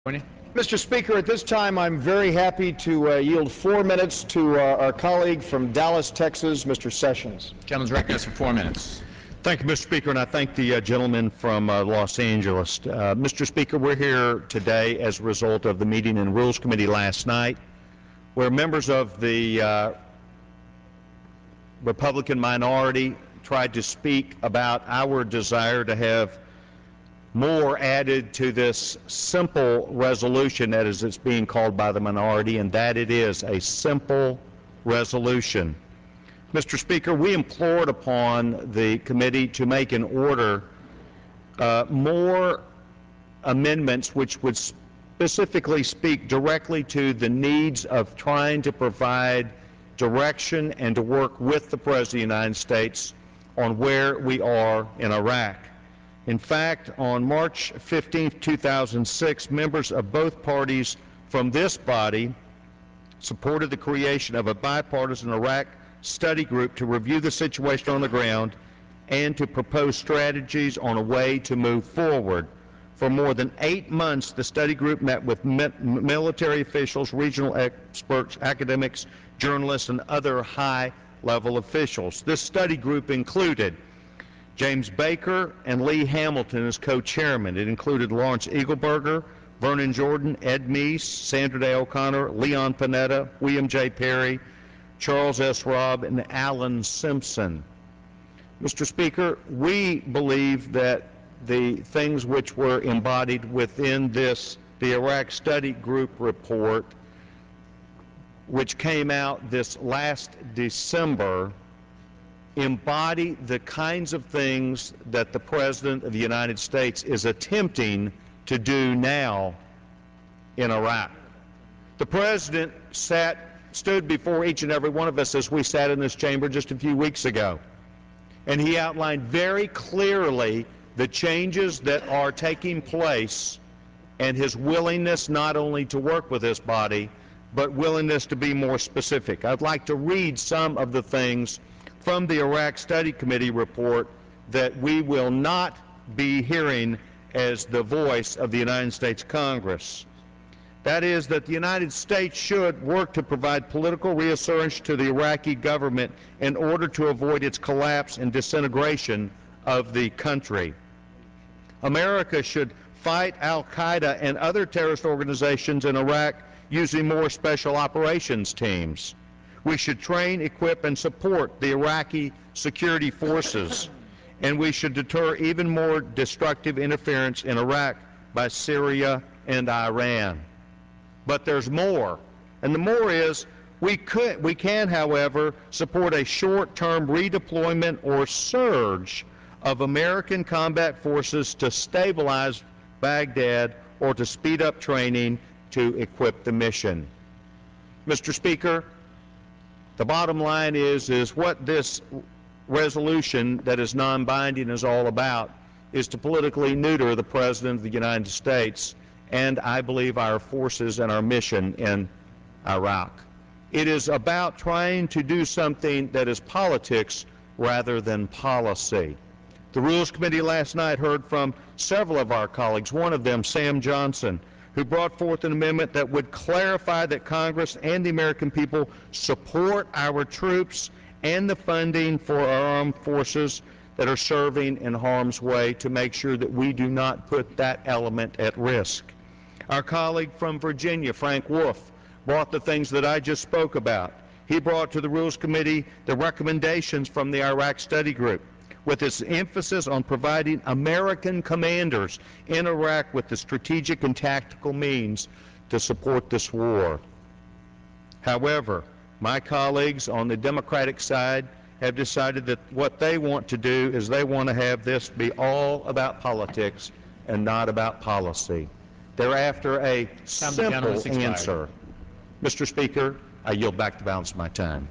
Mr. Speaker, at this time I'm very happy to yield 4 minutes to our colleague from Dallas, Texas, Mr. Sessions. Gentleman's recognized for 4 minutes. Thank you, Mr. Speaker, and I thank the gentleman from Los Angeles. Mr. Speaker, we're here today as a result of the meeting in Rules Committee last night, where members of the Republican minority tried to speak about our desire to have more added to this simple resolution, that is, it's being called by the minority, and that it is a simple resolution. Mr. Speaker, we implored upon the committee to make an order more amendments which would specifically speak directly to the needs of trying to provide direction and to work with the President of the United States on where we are in Iraq. In fact, on March 15, 2006, members of both parties from this body supported the creation of a bipartisan Iraq study group to review the situation on the ground and to propose strategies on a way to move forward. For more than 8 months, the study group met with military officials, regional experts, academics, journalists, and other high-level officials. This study group included James Baker and Lee Hamilton as co-chairman. It included Lawrence Eagleburger, Vernon Jordan, Ed Meese, Sandra Day O'Connor, Leon Panetta, William J. Perry, Charles S. Robb, and Alan Simpson. Mr. Speaker, we believe that the things which were embodied within the Iraq Study Group report, which came out this last December, embody the kinds of things that the President of the United States is attempting to do now in Iraq. The President stood before each and every one of us as we sat in this chamber just a few weeks ago, and he outlined very clearly the changes that are taking place and his willingness not only to work with this body, but willingness to be more specific. I'd like to read some of the things from the Iraq Study Committee report that we will not be hearing as the voice of the United States Congress. That is, that the United States should work to provide political reassurance to the Iraqi government in order to avoid its collapse and disintegration of the country. America should fight al-Qaeda and other terrorist organizations in Iraq using more special operations teams. We should train, equip, and support the Iraqi security forces, and we should deter even more destructive interference in Iraq by Syria and Iran. But there's more, and the more is we can, however, support a short-term redeployment or surge of American combat forces to stabilize Baghdad or to speed up training to equip the mission. Mr. Speaker, the bottom line is what this resolution that is non-binding is all about is to politically neuter the President of the United States and, I believe, our forces and our mission in Iraq. It is about trying to do something that is politics rather than policy. The Rules Committee last night heard from several of our colleagues, one of them, Sam Johnson, who brought forth an amendment that would clarify that Congress and the American people support our troops and the funding for our armed forces that are serving in harm's way to make sure that we do not put that element at risk. Our colleague from Virginia, Frank Wolf, brought the things that I just spoke about. He brought to the Rules Committee the recommendations from the Iraq Study Group, with its emphasis on providing American commanders in Iraq with the strategic and tactical means to support this war. However, my colleagues on the Democratic side have decided that what they want to do is they want to have this be all about politics and not about policy. They're after a simple answer. Mr. Speaker, I yield back the balance of my time.